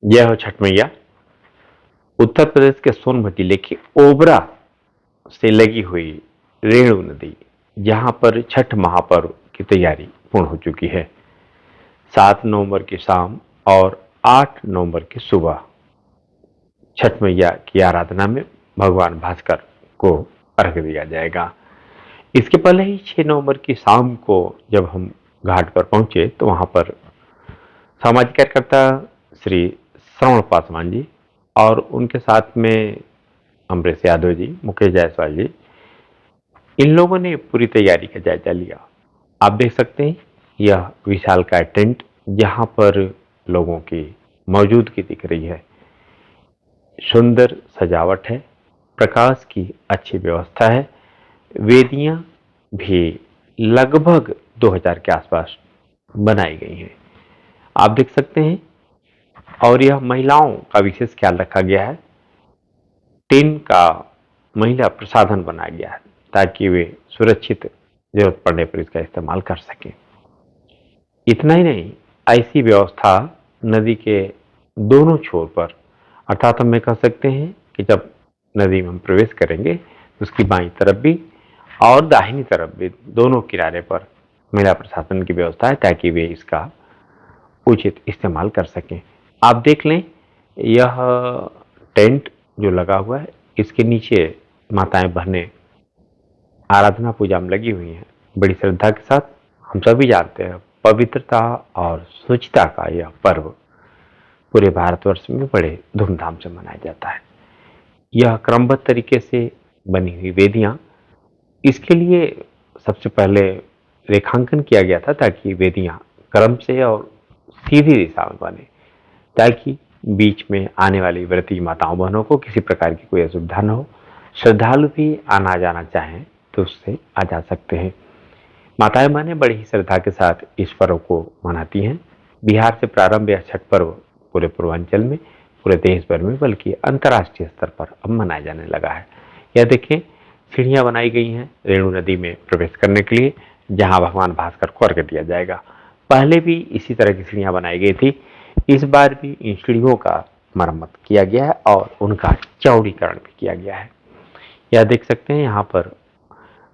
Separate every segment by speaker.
Speaker 1: जय हो छठ मैया। उत्तर प्रदेश के सोनभद्र जिले की ओबरा से लगी हुई रेणु नदी, जहां पर छठ महापर्व की तैयारी पूर्ण हो चुकी है। 7 नवंबर की शाम और 8 नवंबर की सुबह छठ मैया की आराधना में भगवान भास्कर को अर्घ्य दिया जाएगा। इसके पहले ही 6 नवंबर की शाम को जब हम घाट पर पहुंचे तो वहां पर सामाजिक कार्यकर्ता श्री श्रवण पासवान जी और उनके साथ में अमरेश यादव जी, मुकेश जायसवाल जी, इन लोगों ने पूरी तैयारी का जायजा लिया। आप देख सकते हैं यह विशालकाय टेंट जहां पर लोगों की मौजूदगी दिख रही है। सुंदर सजावट है, प्रकाश की अच्छी व्यवस्था है। वेदियां भी लगभग 2000 के आसपास बनाई गई हैं, आप देख सकते हैं। और यह महिलाओं का विशेष ख्याल रखा गया है। टिन का महिला प्रसाधन बनाया गया है ताकि वे सुरक्षित जरूरत पड़ने पर इसका इस्तेमाल कर सकें। इतना ही नहीं, ऐसी व्यवस्था नदी के दोनों छोर पर, अर्थात हम कह सकते हैं कि जब नदी में हम प्रवेश करेंगे तो उसकी बाईं तरफ भी और दाहिनी तरफ भी दोनों किनारे पर महिला प्रशासन की व्यवस्था है ताकि वे इसका उचित इस्तेमाल कर सकें। आप देख लें, यह टेंट जो लगा हुआ है इसके नीचे माताएं बहनें आराधना पूजा में लगी हुई हैं बड़ी श्रद्धा के साथ। हम सभी जानते हैं पवित्रता और स्वच्छता का यह पर्व पूरे भारतवर्ष में बड़े धूमधाम से मनाया जाता है। यह क्रमबद्ध तरीके से बनी हुई वेदियां, इसके लिए सबसे पहले रेखांकन किया गया था ताकि वेदियां क्रम से और सीधी दिशा में बने, ताकि बीच में आने वाली व्रती माताओं बहनों को किसी प्रकार की कोई असुविधा न हो। श्रद्धालु भी आना जाना चाहें तो उससे आ जा सकते हैं। माताएं बहनें बड़ी ही श्रद्धा के साथ इस पर्व को मनाती हैं। बिहार से प्रारंभ यह छठ पर्व पूरे पूर्वांचल में, पूरे देश भर में, बल्कि अंतर्राष्ट्रीय स्तर पर अब मनाया जाने लगा है। यह देखें, सीढ़ियां बनाई गई हैं रेणु नदी में प्रवेश करने के लिए, जहां भगवान भास्कर को अर्घ्य दिया जाएगा। पहले भी इसी तरह की सीढ़ियां बनाई गई थी। इस बार भी इन सीढ़ियों का मरम्मत किया गया है और उनका चौड़ीकरण भी किया गया है। यह देख सकते हैं यहाँ पर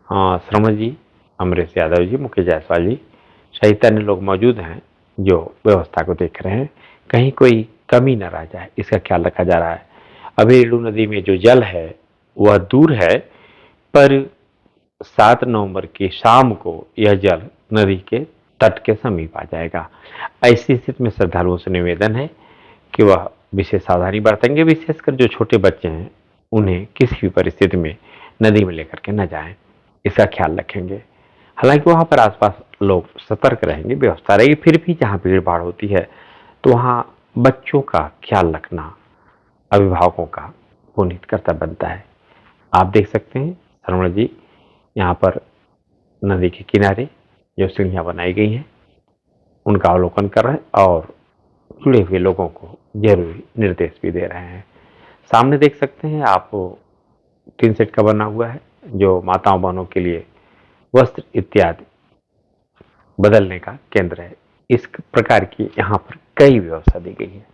Speaker 1: श्रवण जी, अमरेश यादव जी, मुकेश जायसवाल जी सहित अन्य लोग मौजूद हैं जो व्यवस्था को देख रहे हैं। कहीं कोई कमी न रह जाए इसका ख्याल रखा जा रहा है। अभी रेणु नदी में जो जल है वह दूर है, पर 7 नवंबर की शाम को यह जल नदी के तट के समीप आ जाएगा। ऐसी स्थिति में श्रद्धालुओं से निवेदन है कि वह विशेष सावधानी बरतेंगे, विशेषकर जो छोटे बच्चे हैं उन्हें किसी भी परिस्थिति में नदी में लेकर के न जाएं, इसका ख्याल रखेंगे। हालांकि वहां पर आसपास लोग सतर्क रहेंगे, व्यवस्था रहेगी, फिर भी जहां भीड़ भाड़ होती है तो वहां बच्चों का ख्याल रखना अभिभावकों का पुनीत कर्तव्य बनता है। आप देख सकते हैं श्रवण जी यहाँ पर नदी के किनारे जो सीढ़ियां बनाई गई हैं उनका अवलोकन कर रहे हैं और जुड़े हुए लोगों को जरूरी निर्देश भी दे रहे हैं। सामने देख सकते हैं आप, टीन सेट का बना हुआ है जो माताओं बहनों के लिए वस्त्र इत्यादि बदलने का केंद्र है। इस प्रकार की यहाँ पर कई व्यवस्था दी गई है,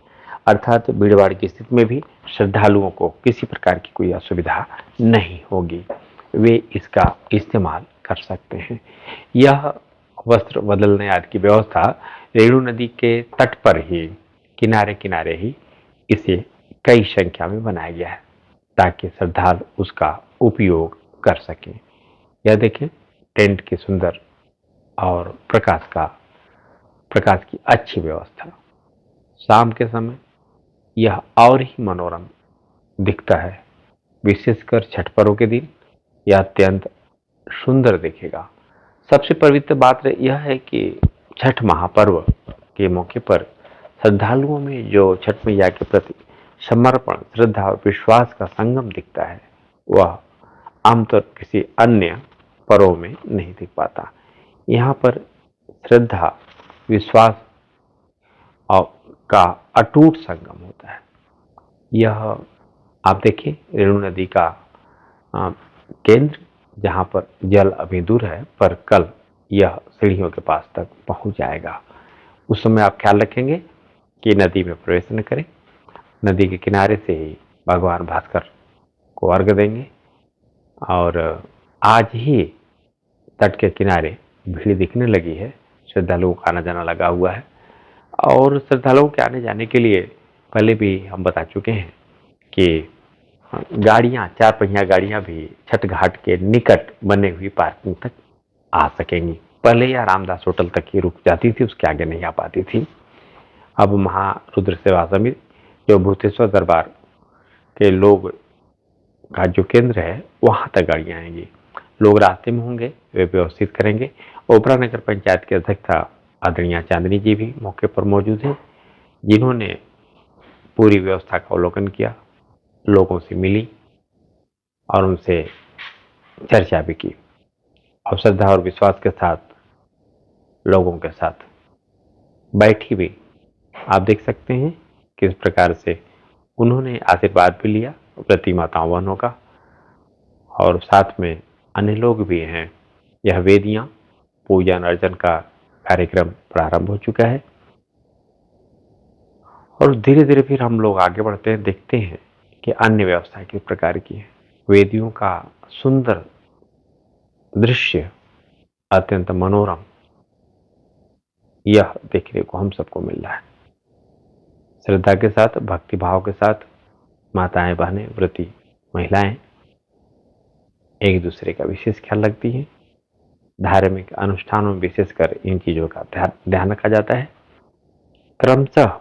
Speaker 1: अर्थात भीड़ भाड़ की स्थिति में भी श्रद्धालुओं को किसी प्रकार की कोई असुविधा नहीं होगी, वे इसका इस्तेमाल कर सकते हैं। यह वस्त्र बदलने आदि की व्यवस्था रेणु नदी के तट पर ही किनारे किनारे ही इसे कई संख्या में बनाया गया है ताकि श्रद्धालु उसका उपयोग कर सकें। यह देखें, टेंट की सुंदर और प्रकाश की अच्छी व्यवस्था। शाम के समय यह और ही मनोरम दिखता है, विशेषकर छठ पर्व के दिन यह अत्यंत सुंदर दिखेगा। सबसे पवित्र बात यह है कि छठ महापर्व के मौके पर श्रद्धालुओं में जो छठ मैया के प्रति समर्पण, श्रद्धा और विश्वास का संगम दिखता है वह आमतौर किसी अन्य पर्वों में नहीं दिख पाता। यहाँ पर श्रद्धा, विश्वास और का अटूट संगम होता है। यह आप देखिए रेणु नदी का केंद्र, जहां पर जल अभी दूर है, पर कल यह सीढ़ियों के पास तक पहुंच जाएगा। उस समय आप ख्याल रखेंगे कि नदी में प्रवेश न करें, नदी के किनारे से ही भगवान भास्कर को अर्घ देंगे। और आज ही तट के किनारे भीड़ दिखने लगी है, श्रद्धालुओं का आना जाना लगा हुआ है। और श्रद्धालुओं के आने जाने के लिए पहले भी हम बता चुके हैं कि गाड़ियां, 4 पहिया गाड़ियां भी छठ घाट के निकट बने हुई पार्किंग तक आ सकेंगी। पहले यह रामदास होटल तक ही रुक जाती थी, उसके आगे नहीं आ पाती थी। अब महारुद्र सेवा समिति, जो भूतेश्वर दरबार के लोग का जो केंद्र है, वहां तक गाड़ियां आएंगी। लोग रास्ते में होंगे, वे व्यवस्थित करेंगे। ओबरा नगर पंचायत के अध्यक्ष आदरणीय चांदनी जी भी मौके पर मौजूद हैं, जिन्होंने पूरी व्यवस्था का अवलोकन किया, लोगों से मिली और उनसे चर्चा भी की और श्रद्धा और विश्वास के साथ लोगों के साथ बैठी भी। आप देख सकते हैं किस प्रकार से उन्होंने आशीर्वाद भी लिया प्रति माताओं बहनों का, और साथ में अन्य लोग भी हैं। यह वेदियां पूजन अर्चन का कार्यक्रम प्रारंभ हो चुका है और धीरे धीरे फिर हम लोग आगे बढ़ते हैं, देखते हैं कि अन्य व्यवस्था किस प्रकार की है। वेदियों का सुंदर दृश्य, अत्यंत मनोरम, यह देखने को हम सबको मिल रहा है। श्रद्धा के साथ, भक्ति भाव के साथ माताएं बहनें व्रती महिलाएं एक दूसरे का विशेष ख्याल रखती हैं। धार्मिक अनुष्ठानों में विशेषकर इन चीजों का ध्यान रखा जाता है। क्रमशः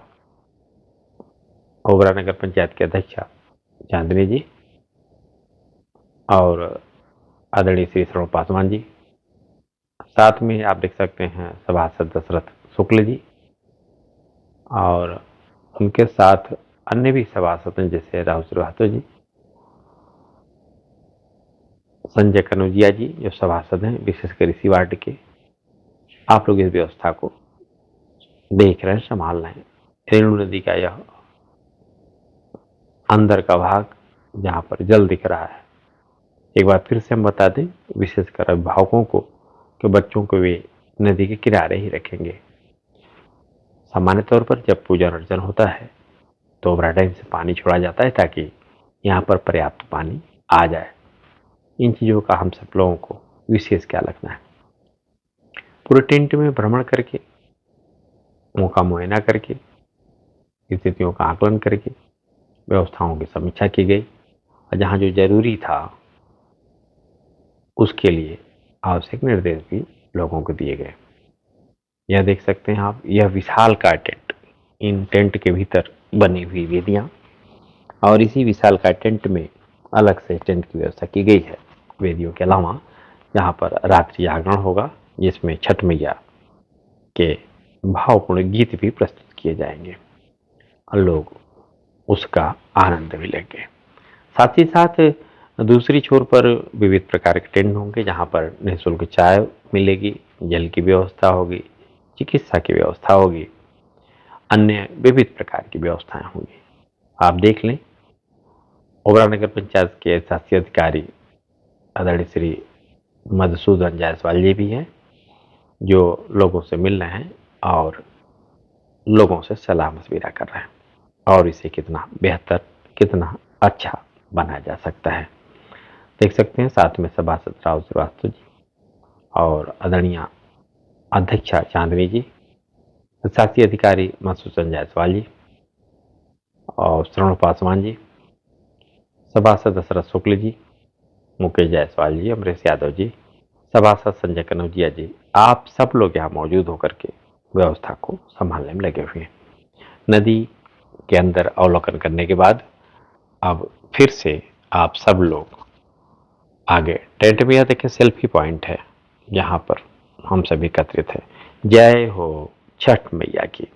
Speaker 1: ओबरा नगर पंचायत के अध्यक्षा चांदनी जी और आदरणीय श्री श्रवण पासवान जी, साथ में आप देख सकते हैं सभासद दशरथ शुक्ल जी, और उनके साथ अन्य भी सभासद हैं जैसे राहुल श्रीवास्तव जी, संजय कनौजिया जी जो सभासद हैं विशेषकर इसी वार्ड के। आप लोग इस व्यवस्था को देख रहे हैं, संभाल रहे हैं। रेणु नदी का यह अंदर का भाग जहां पर जल दिख रहा है, एक बार फिर से हम बता दें विशेषकर अभिभावकों को कि बच्चों को वे नदी के किनारे ही रखेंगे। सामान्य तौर पर जब पूजन अर्चन होता है तो ओबरा डैम से पानी छोड़ा जाता है ताकि यहाँ पर पर्याप्त पानी आ जाए। इन चीज़ों का हम सब लोगों को विशेष ख्याल रखना है। पूरे टेंट में भ्रमण करके, उनका मुआयना करके, स्थितियों का आकलन करके व्यवस्थाओं की समीक्षा की गई और जहाँ जो जरूरी था उसके लिए आवश्यक निर्देश भी लोगों को दिए गए। यह देख सकते हैं आप, यह विशाल का टेंट, इन टेंट के भीतर बनी हुई वेदियां और इसी विशाल का टेंट में अलग से टेंट की व्यवस्था की गई है। वेदियों के अलावा यहाँ पर रात्रि जागरण होगा जिसमें छठ मैया के भावपूर्ण गीत भी प्रस्तुत किए जाएंगे और लोग उसका आनंद भी लेंगे। साथ ही साथ दूसरी छोर पर विविध प्रकार के टेंट होंगे जहाँ पर निःशुल्क चाय मिलेगी, जल की व्यवस्था होगी, चिकित्सा की व्यवस्था होगी, अन्य विविध प्रकार की व्यवस्थाएं होंगी। आप देख लें, ओबरा नगर पंचायत के शासी अधिकारी आदरणीय श्री मधुसूदन जायसवाल जी भी हैं जो लोगों से मिल रहे हैं और लोगों से सलाह मशविरा कर रहे हैं और इसे कितना बेहतर, कितना अच्छा बनाया जा सकता है। देख सकते हैं साथ में सभासद राहुल श्रीवास्तव जी और आदरणीय अध्यक्षा चांदनी जी, शासी अधिकारी मधुसूदन जायसवाल जी और श्रवण पासवान जी, सभासद दशरथ शुक्ल जी, मुकेश जायसवाल जी, अमरेश यादव जी, सभासद संजय कनौजिया जी, आप सब लोग यहाँ मौजूद होकर के व्यवस्था को संभालने में लगे हुए हैं। नदी के अंदर अवलोकन करने के बाद अब फिर से आप सब लोग आगे टेंट में, यह देखें सेल्फी पॉइंट है जहाँ पर हम सभी एकत्रित हैं। जय हो छठ मैया की।